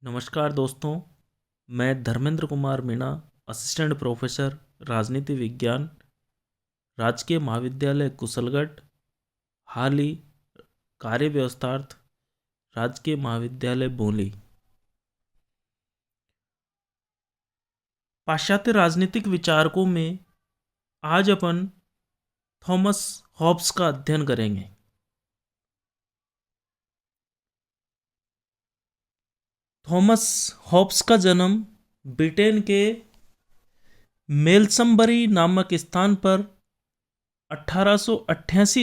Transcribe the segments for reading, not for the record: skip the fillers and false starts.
नमस्कार दोस्तों, मैं धर्मेंद्र कुमार मीणा, असिस्टेंट प्रोफेसर राजनीति विज्ञान, राजकीय महाविद्यालय कुशलगढ़, हाल ही कार्य व्यवस्थार्थ, राजकीय महाविद्यालय बोली। पाश्चात्य राजनीतिक विचारकों में आज अपन थॉमस हॉब्स का अध्ययन करेंगे। थॉमस हॉब्स का जन्म ब्रिटेन के मेल्समबरी नामक स्थान पर 1588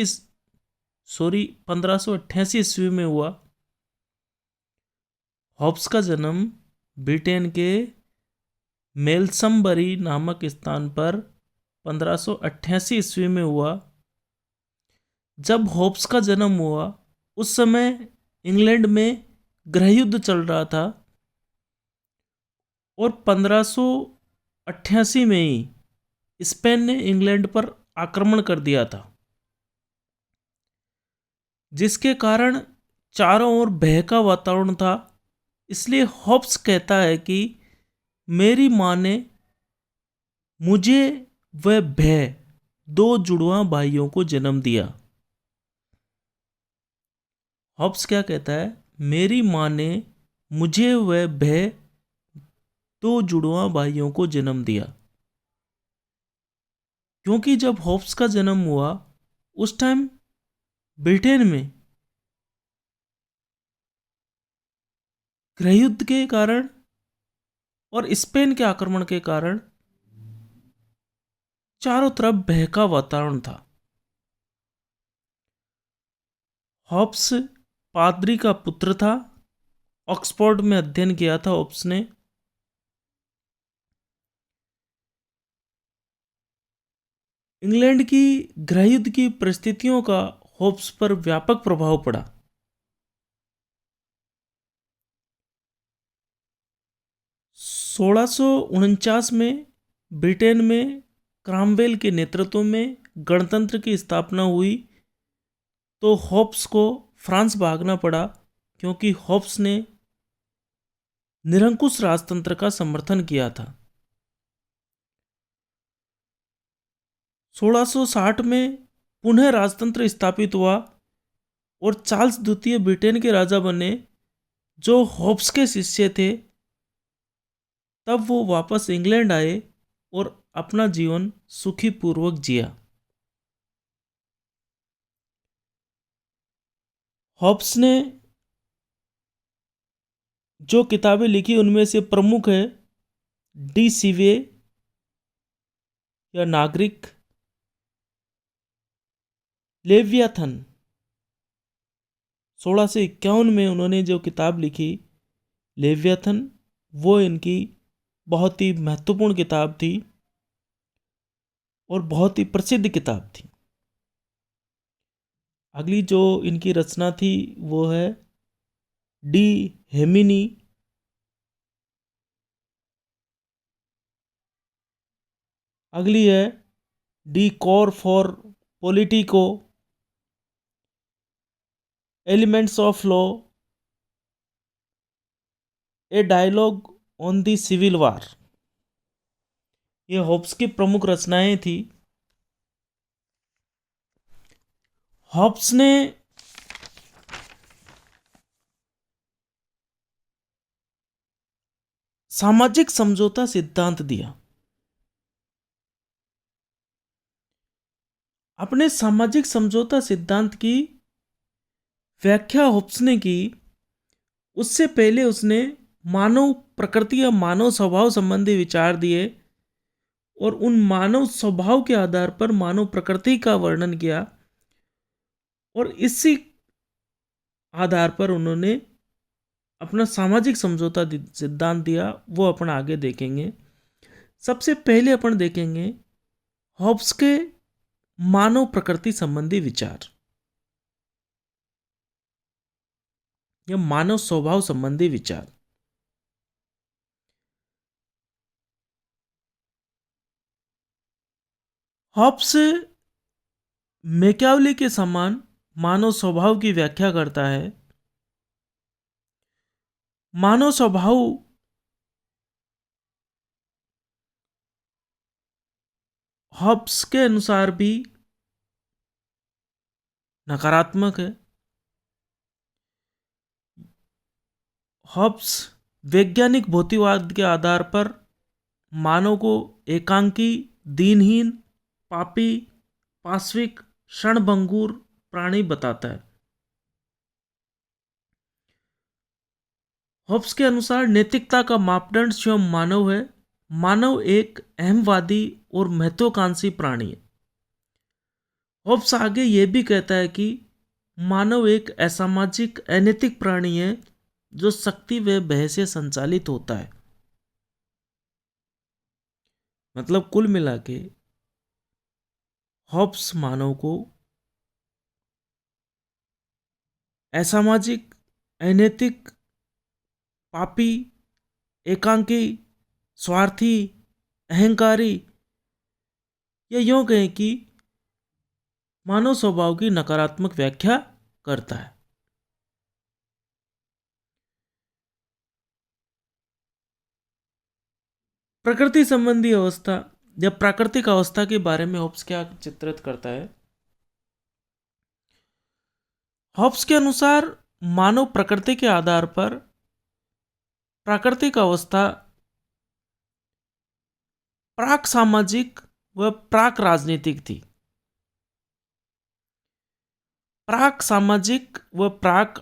ईस्वी में हुआ। हॉब्स का जन्म ब्रिटेन के मेल्समबरी नामक स्थान पर 1588 ईस्वी में हुआ। जब हॉब्स का जन्म हुआ उस समय इंग्लैंड में गृहयुद्ध चल रहा था और 1588 में ही स्पेन ने इंग्लैंड पर आक्रमण कर दिया था, जिसके कारण चारों ओर भय का वातावरण था। इसलिए हॉब्स कहता है कि मेरी माँ ने मुझे वह भय दो जुड़वा भाइयों को जन्म दिया। हॉब्स क्या कहता है? मेरी माँ ने मुझे वह भय दो जुड़वा भाइयों को जन्म दिया। क्योंकि जब हॉब्स का जन्म हुआ उस टाइम ब्रिटेन में गृहयुद्ध के कारण और स्पेन के आक्रमण के कारण चारों तरफ भय का वातावरण था। हॉब्स पादरी का पुत्र था। ऑक्सफोर्ड में अध्ययन किया था हॉब्स ने। इंग्लैंड की गृहयुद्ध की परिस्थितियों का हॉब्स पर व्यापक प्रभाव पड़ा। सोलह में ब्रिटेन में क्रामवेल के नेतृत्व में गणतंत्र की स्थापना हुई तो हॉब्स को फ्रांस भागना पड़ा, क्योंकि हॉब्स ने निरंकुश राजतंत्र का समर्थन किया था। 1660 में पुनः राजतंत्र स्थापित हुआ और चार्ल्स द्वितीय ब्रिटेन के राजा बने, जो हॉब्स के शिष्य थे। तब वो वापस इंग्लैंड आए और अपना जीवन सुखी पूर्वक जिया। हॉब्स ने जो किताबें लिखी उनमें से प्रमुख है डी सीवे या नागरिक, लेवियाथन 1651 में उन्होंने जो किताब लिखी लेवियाथन, वो इनकी बहुत ही महत्वपूर्ण किताब थी और बहुत ही प्रसिद्ध किताब थी। अगली जो इनकी रचना थी वो है डी हेमिनी। अगली है De Corpore Politico, elements of law, a dialogue on the civil war. ये हॉब्स की प्रमुख रचनाएं थी। हॉब्स ने सामाजिक समझौता सिद्धांत दिया। अपने सामाजिक समझौता सिद्धांत की व्याख्या हॉब्स ने की, उससे पहले उसने मानव प्रकृति या मानव स्वभाव संबंधी विचार दिए और उन मानव स्वभाव के आधार पर मानव प्रकृति का वर्णन किया और इसी आधार पर उन्होंने अपना सामाजिक समझौता सिद्धांत दिया। वो अपन आगे देखेंगे। सबसे पहले अपन देखेंगे हॉब्स के मानव प्रकृति संबंधी विचार या मानव स्वभाव संबंधी विचार। हॉब्स मैकियावेली के समान मानव स्वभाव की व्याख्या करता है मानव स्वभाव हॉब्स के अनुसार भी नकारात्मक है। हॉब्स वैज्ञानिक भौतिकवाद के आधार पर मानव को एकांकी, दीनहीन, पापी, पाश्विक, क्षणभंगुर प्राणी बताता है। हॉब्स के अनुसार नैतिकता का मापदंड स्वयं मानव है। मानव एक अहमवादी और महत्वाकांक्षी प्राणी है। हॉब्स आगे यह भी कहता है कि मानव एक असामाजिक, अनैतिक प्राणी है जो शक्ति व भय से संचालित होता है। मतलब कुल मिला के हॉब्स मानव को असामाजिक, अनैतिक, पापी, एकांकी, स्वार्थी, अहंकारी, या यूं कहें कि मानव स्वभाव की नकारात्मक व्याख्या करता है। प्रकृति संबंधी अवस्था या प्राकृतिक अवस्था के बारे में हॉब्स क्या चित्रित करता है? हॉब्स के अनुसार मानव प्रकृति के आधार पर प्राकृतिक अवस्था प्राक सामाजिक व प्राक राजनीतिक थी। प्राक सामाजिक व प्राक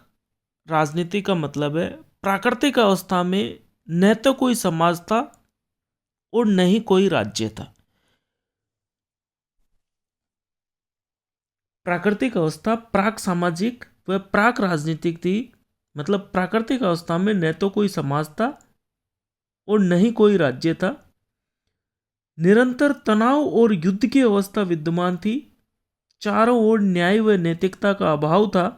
राजनीति का मतलब है प्राकृतिक अवस्था में न तो कोई समाज था और न ही कोई राज्य था। प्राकृतिक अवस्था प्राक सामाजिक व प्राक राजनीतिक थी। मतलब प्राकृतिक अवस्था में न तो कोई समाज था और न ही कोई राज्य था। निरंतर तनाव और युद्ध की अवस्था विद्यमान थी। चारों ओर न्याय व नैतिकता का अभाव था।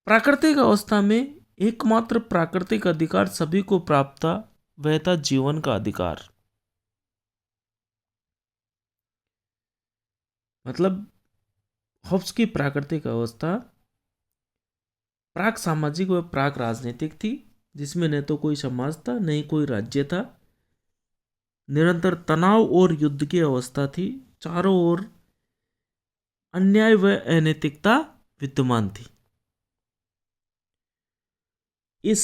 प्राकृतिक अवस्था में एकमात्र प्राकृतिक अधिकार सभी को प्राप्त था, वह था जीवन का अधिकार। मतलब हॉब्स की प्राकृतिक अवस्था प्राक सामाजिक व प्राक राजनीतिक थी, जिसमें न तो कोई समाज था न ही कोई राज्य था। निरंतर तनाव और युद्ध की अवस्था थी। चारों ओर अन्याय व अनैतिकता विद्यमान थी। इस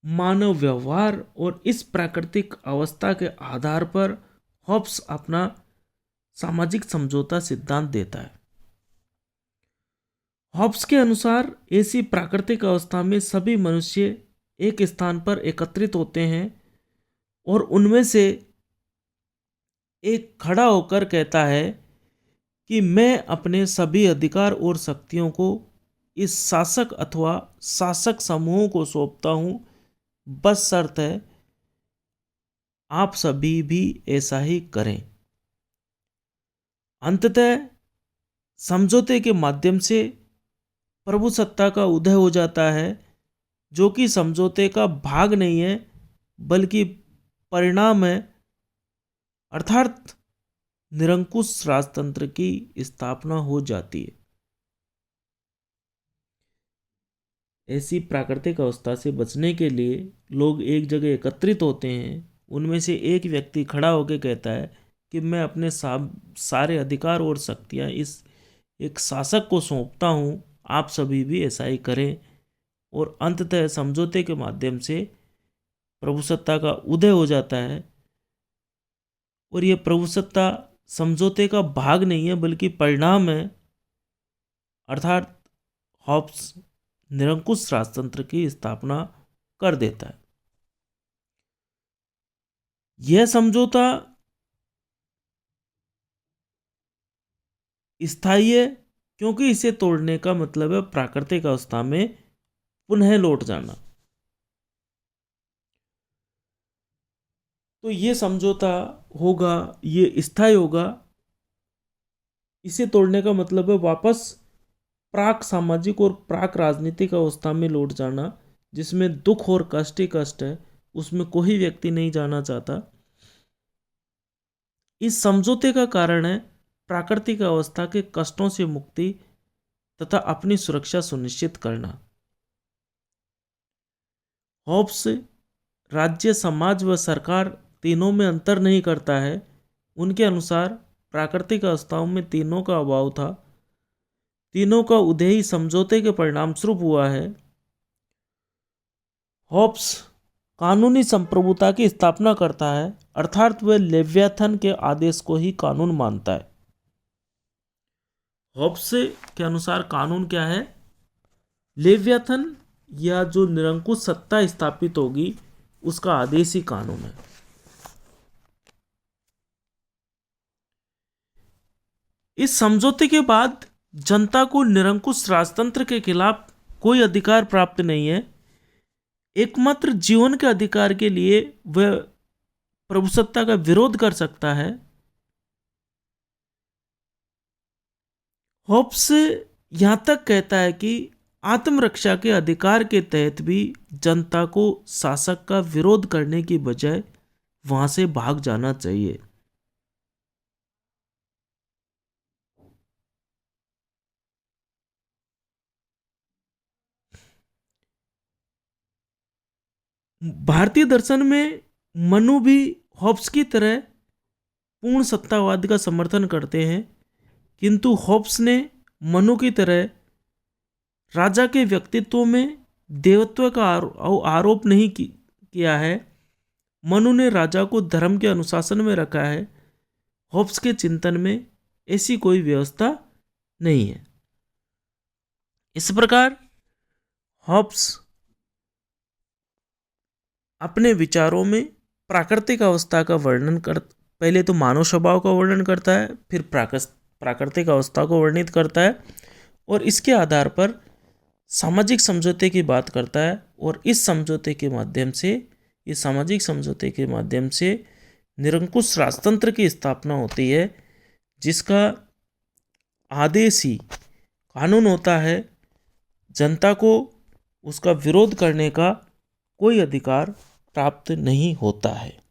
मानव व्यवहार और इस प्राकृतिक अवस्था के आधार पर हॉब्स अपना सामाजिक समझौता सिद्धांत देता है। हॉब्स के अनुसार ऐसी प्राकृतिक अवस्था में सभी मनुष्य एक स्थान पर एकत्रित होते हैं और उनमें से एक खड़ा होकर कहता है कि मैं अपने सभी अधिकार और शक्तियों को इस शासक अथवा शासक समूहों को सौंपता हूं, बस शर्त है आप सभी भी ऐसा ही करें। अंततः समझौते के माध्यम से प्रभु सत्ता का उदय हो जाता है, जो कि समझौते का भाग नहीं है बल्कि परिणाम है, अर्थात निरंकुश राजतंत्र की स्थापना हो जाती है। ऐसी प्राकृतिक अवस्था से बचने के लिए लोग एक जगह एकत्रित होते हैं। उनमें से एक व्यक्ति खड़ा होकर कहता है कि मैं अपने सारे अधिकार और शक्तियां इस एक शासक को सौंपता हूं, आप सभी भी ऐसा ही करें। और अंततः समझौते के माध्यम से प्रभु सत्ता का उदय हो जाता है। और यह प्रभु सत्ता समझौते का भाग नहीं है बल्कि परिणाम है, अर्थात हॉब्स निरंकुश राजतंत्र की स्थापना कर देता है। यह समझौता स्थायी है क्योंकि इसे तोड़ने का मतलब है प्राकृतिक अवस्था में पुनः लौट जाना। तो ये समझौता होगा, ये स्थायी होगा। इसे तोड़ने का मतलब है वापस प्राक सामाजिक और प्राक राजनीतिक अवस्था में लौट जाना, जिसमें दुख और कष्ट ही कष्ट है, उसमें कोई व्यक्ति नहीं जाना चाहता। इस समझौते का कारण है प्राकृतिक अवस्था के कष्टों से मुक्ति तथा अपनी सुरक्षा सुनिश्चित करना। हॉब्स राज्य, समाज व सरकार तीनों में अंतर नहीं करता है। उनके अनुसार प्राकृतिक अवस्थाओं में तीनों का अभाव था। तीनों का उदय ही समझौते के परिणाम स्वरूप हुआ है। हॉब्स कानूनी संप्रभुता की स्थापना करता है, अर्थात वह लेवियाथन के आदेश को ही कानून मानता है। हॉब्स के अनुसार कानून क्या है? लेवियाथन या जो निरंकुश सत्ता स्थापित होगी उसका आदेश ही कानून है। इस समझौते के बाद जनता को निरंकुश राजतंत्र के खिलाफ कोई अधिकार प्राप्त नहीं है। एकमात्र जीवन के अधिकार के लिए वह प्रभुसत्ता का विरोध कर सकता है। हॉब्स यहां तक कहता है कि आत्मरक्षा के अधिकार के तहत भी जनता को शासक का विरोध करने की बजाय वहां से भाग जाना चाहिए। भारतीय दर्शन में मनु भी हॉब्स की तरह पूर्ण सत्तावाद का समर्थन करते हैं, किंतु हॉब्स ने मनु की तरह राजा के व्यक्तित्व में देवत्व का आरोप नहीं किया है। मनु ने राजा को धर्म के अनुशासन में रखा है। हॉब्स के चिंतन में ऐसी कोई व्यवस्था नहीं है। इस प्रकार हॉब्स अपने विचारों में प्राकृतिक अवस्था का वर्णन पहले तो मानव स्वभाव का वर्णन करता है, फिर प्राकृतिक अवस्था को वर्णित करता है और इसके आधार पर सामाजिक समझौते की बात करता है। और इस समझौते के माध्यम से, इस सामाजिक समझौते के माध्यम से निरंकुश राजतंत्र की स्थापना होती है, जिसका आदेश ही कानून होता है। जनता को उसका विरोध करने का कोई अधिकार प्राप्त नहीं होता है।